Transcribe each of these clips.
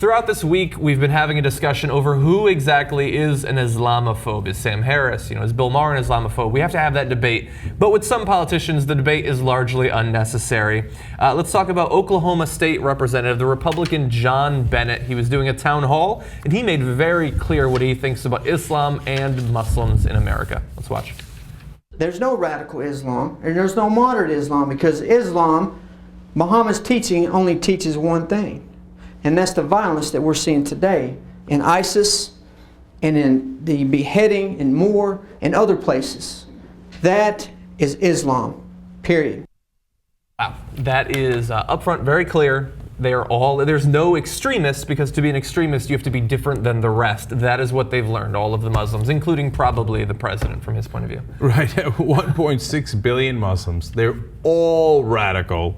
Throughout this week, we've been having a discussion over who exactly is an Islamophobe. Is Sam Harris, is Bill Maher an Islamophobe? We have to have that debate. But with some politicians, the debate is largely unnecessary. Let's talk about Oklahoma State Representative, the Republican John Bennett. He was doing a town hall, and he made very clear what he thinks about Islam and Muslims in America. Let's watch. There's no radical Islam, and there's no moderate Islam, because Islam, Muhammad's teaching, only teaches one thing. And that's the violence that we're seeing today in ISIS and in the beheading in Moher and other places. That is Islam, period. Wow, that is upfront, very clear. They are all, there's no extremists, because to be an extremist you have to be different than the rest. That is what they've learned, all of the Muslims, including probably the president from his point of view. Right, 1.6 billion Muslims. They're all radical.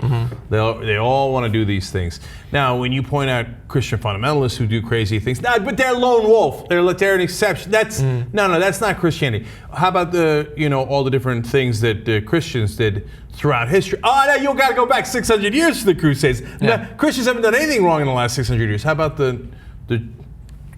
They all want to do these things. Now, when you point out Christian fundamentalists who do crazy things, but they're lone wolf. They're an exception. That's no, that's not Christianity. How about all the different things that Christians did throughout history? Oh, you got to go back 600 years to the Crusades. Yeah. No, Christians haven't done anything wrong in the last 600 years. How about the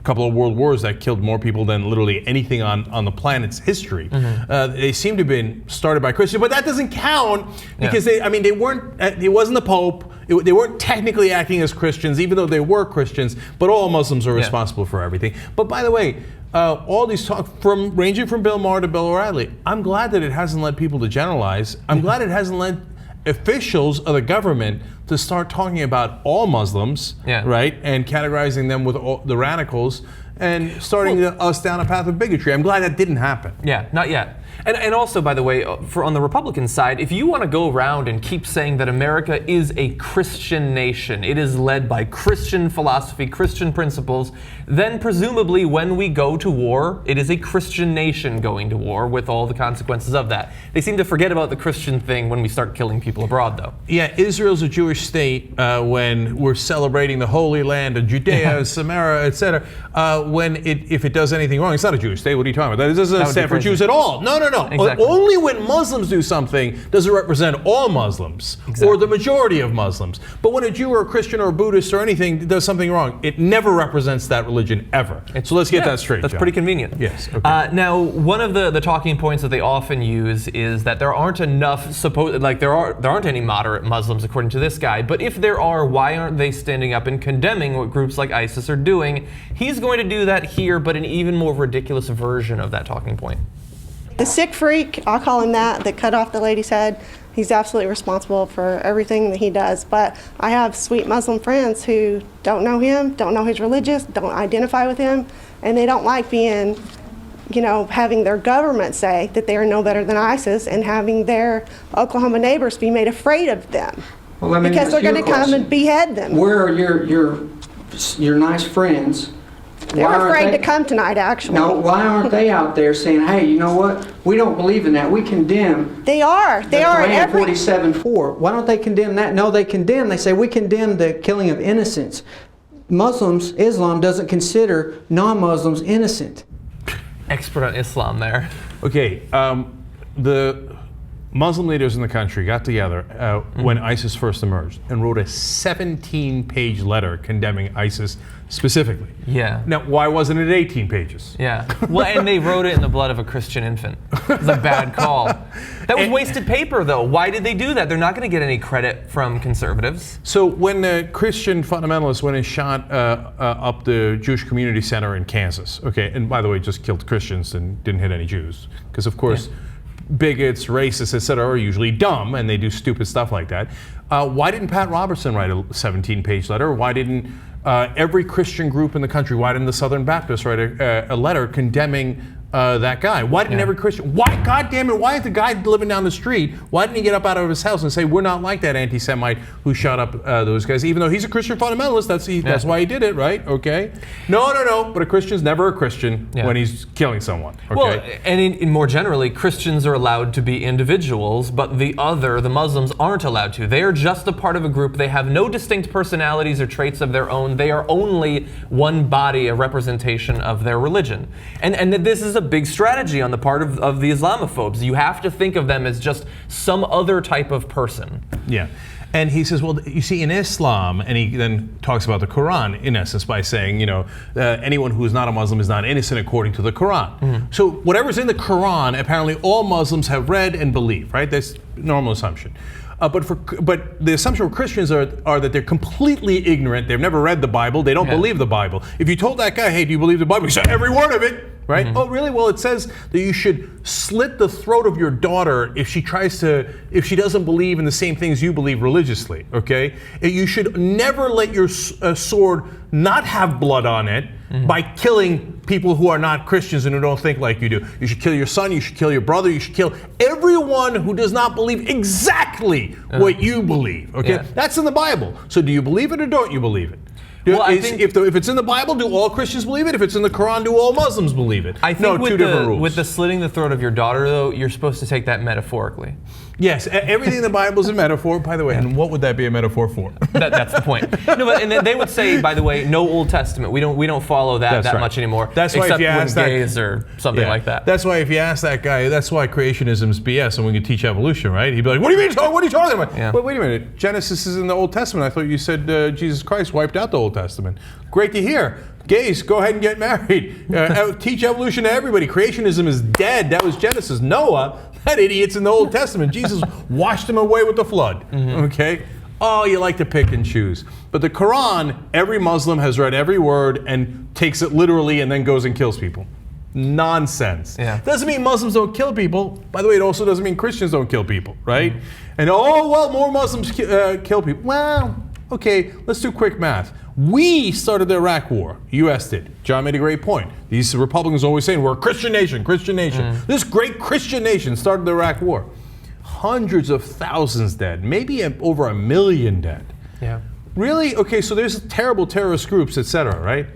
couple of world wars that killed more people than literally anything on the planet's history? They seem to have been started by Christians, but that doesn't count because they weren't. It wasn't the Pope. They weren't technically acting as Christians, even though they were Christians. But all Muslims are responsible for everything. But by the way, all these talk ranging from Bill Maher to Bill O'Reilly, I'm glad that it hasn't led people to generalize. I'm glad it hasn't led officials of the government to start talking about all Muslims, right, and categorizing them with all the radicals and starting us down a path of bigotry. I'm glad that didn't happen. Yeah, not yet. And also, by the way, on the Republican side, if you want to go around and keep saying that America is a Christian nation, it is led by Christian philosophy, Christian principles, then presumably when we go to war, it is a Christian nation going to war with all the consequences of that. They seem to forget about the Christian thing when we start killing people abroad, though. Yeah, Israel's a Jewish state when we're celebrating the Holy Land of Judea, Samaria, etc. If it does anything wrong, it's not a Jewish state. What are you talking about? That doesn't stand for Jews at all. No. Exactly. Only when Muslims do something does it represent all Muslims or the majority of Muslims. But when a Jew or a Christian or a Buddhist or anything does something wrong, it never represents that religion ever. So let's get that straight. That's John. pretty convenient. Yes. Okay. Now, one of the talking points that they often use is that there aren't enough there aren't any moderate Muslims according to this guy. But if there are, why aren't they standing up and condemning what groups like ISIS are doing? He's going to do that here, but an even more ridiculous version of that talking point. The sick freak, I'll call him that cut off the lady's head, he's absolutely responsible for everything that he does. But I have sweet Muslim friends who don't know him, don't know his religious, don't identify with him, and they don't like being, having their government say that they are no better than ISIS and having their Oklahoma neighbors be made afraid of them. Well, because they're going to come and behead them. Where are your nice friends? They're afraid to come tonight, actually. No, why aren't they out there saying, hey, you know what? We don't believe in that. We condemn. They are. They are in every 47-4. Why don't they condemn that? No, they condemn. They say we condemn the killing of innocents. Islam doesn't consider non-Muslims innocent. Expert on Islam there. Okay, the Muslim leaders in the country got together when ISIS first emerged and wrote a 17-page letter condemning ISIS specifically. Yeah. Now, why wasn't it 18 pages? Yeah. Well, and they wrote it in the blood of a Christian infant. It was a bad call. That was wasted paper, though. Why did they do that? They're not going to get any credit from conservatives. So when the Christian fundamentalists went and shot up the Jewish Community Center in Kansas, okay, and by the way, just killed Christians and didn't hit any Jews, because of course, bigots, racists, etc. are usually dumb and they do stupid stuff like that. Why didn't Pat Robertson write a 17-page letter? Why didn't every Christian group in the country, why didn't the Southern Baptists write a letter condemning that guy? Why didn't every Christian, God damn it, why didn't the guy living down the street, why didn't he get up out of his house and say, we're not like that anti-Semite who shot up those guys, even though he's a Christian fundamentalist, that's why he did it, right? Okay. No, but a Christian's never a Christian when he's killing someone, okay? Well, and in more generally, Christians are allowed to be individuals, but the Muslims aren't allowed to. They are just a part of a group. They have no distinct personalities or traits of their own. They are only one body, a representation of their religion. And this is a big strategy on the part of the Islamophobes. You have to think of them as just some other type of person. Yeah. And he says, well, you see, in Islam, and he then talks about the Quran, in essence, by saying, anyone who is not a Muslim is not innocent according to the Quran. So whatever's in the Quran, apparently all Muslims have read and believe, right? That's normal assumption. But the assumption for Christians are that they're completely ignorant. They've never read the Bible. They don't believe the Bible. If you told that guy, hey, do you believe the Bible? He said, every word of it, right? Oh, really? Well, it says that you should slit the throat of your daughter if she doesn't believe in the same things you believe religiously, okay? You should never let your sword not have blood on it by killing people who are not Christians and who don't think like you do. You should kill your son, you should kill your brother, you should kill everyone who does not believe exactly what you believe, okay? Yeah. That's in the Bible. So do you believe it or don't you believe it? Well, I think if it's in the Bible, do all Christians believe it? If it's in the Quran, do all Muslims believe it? I think two different rules. With the slitting the throat of your daughter, though, you're supposed to take that metaphorically. Yes, everything in the Bible is a metaphor, by the way. And what would that be a metaphor for? That's the point. No, but and they would say, by the way, no Old Testament. We don't follow that That's right. much anymore. That's why except if you when ask that, gays or something like that. That's why if you ask that guy, that's why creationism's BS, and we can teach evolution, right? He'd be like, "What do you mean? What are you talking about?" Yeah. But wait a minute, Genesis is in the Old Testament. I thought you said Jesus Christ wiped out the Old Testament. Great to hear. Gays, go ahead and get married. Teach evolution to everybody. Creationism is dead. That was Genesis. Noah, that idiot's in the Old Testament. Jesus washed him away with the flood. Okay? Oh, you like to pick and choose. But the Quran, every Muslim has read every word and takes it literally and then goes and kills people. Nonsense. Yeah. Doesn't mean Muslims don't kill people. By the way, it also doesn't mean Christians don't kill people, right? And more Muslims kill people. Well, okay, let's do quick math. We started the Iraq War. U.S. did. John made a great point. These Republicans always saying, we're a Christian nation, Christian nation. This great Christian nation started the Iraq War. Hundreds of thousands dead, maybe over 1 million dead. Yeah. Really? Okay, so there's terrible terrorist groups, etc., right?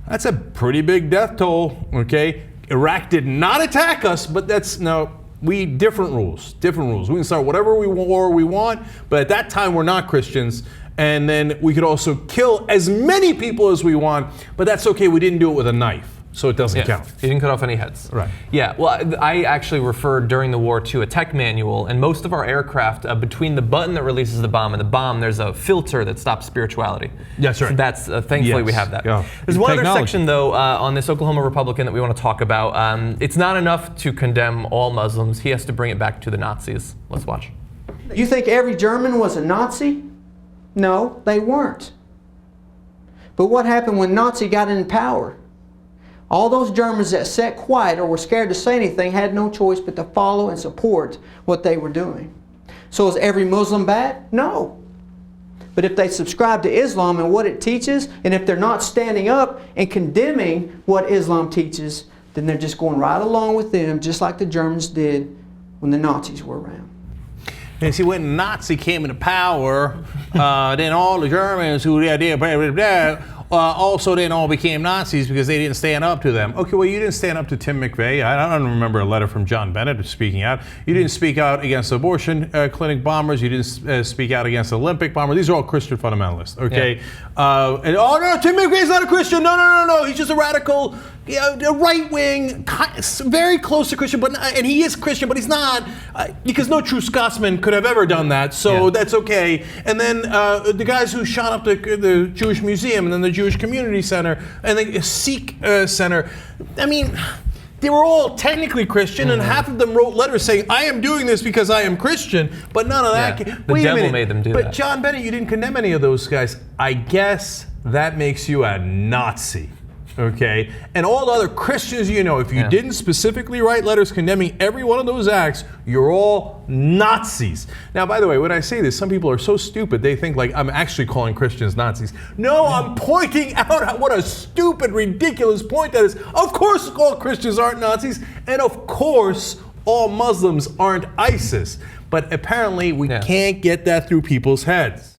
That's a pretty big death toll, okay? Iraq did not attack us, but different rules. We can start whatever war we want, but at that time we're not Christians. And then we could also kill as many people as we want, but that's okay. We didn't do it with a knife, so it doesn't count. You didn't cut off any heads. Right. Yeah, well, I actually referred during the war to a tech manual, and most of our aircraft, between the button that releases the bomb and the bomb, there's a filter that stops spirituality. That's right. So that's, thankfully, we have that. Yeah. There's one other Technology. section, though, on this Oklahoma Republican that we want to talk about. It's not enough to condemn all Muslims. He has to bring it back to the Nazis. Let's watch. You think every German was a Nazi? No, they weren't. But what happened when Nazi got in power? All those Germans that sat quiet or were scared to say anything had no choice but to follow and support what they were doing. So is every Muslim bad? No. But if they subscribe to Islam and what it teaches, and if they're not standing up and condemning what Islam teaches, then they're just going right along with them, just like the Germans did when the Nazis were around. And see, when Nazi came into power, then all the Germans who also then all became Nazis because they didn't stand up to them. Okay, well, you didn't stand up to Tim McVeigh. I don't remember a letter from John Bennett speaking out. You didn't speak out against abortion clinic bombers. You didn't speak out against Olympic bombers. These are all Christian fundamentalists, okay? Yeah. And no, Tim McVeigh's not a Christian. No. He's just a radical, right-wing, very close to Christian, and he is Christian, but he's not, because no true Scotsman could have ever done that, so that's okay. And then the guys who shot up the Jewish Museum, and then the Jewish Community Center, and the Sikh Center, I mean, they were all technically Christian, and half of them wrote letters saying, I am doing this because I am Christian, but none of that. Yeah, the devil made them do that. But John Bennett, you didn't condemn any of those guys. I guess that makes you a Nazi. Okay, and all the other Christians, if you didn't specifically write letters condemning every one of those acts, you're all Nazis. Now, by the way, when I say this, some people are so stupid, they think like I'm actually calling Christians Nazis. No, I'm pointing out what a stupid, ridiculous point that is. Of course, all Christians aren't Nazis, and of course, all Muslims aren't ISIS. But apparently, we can't get that through people's heads.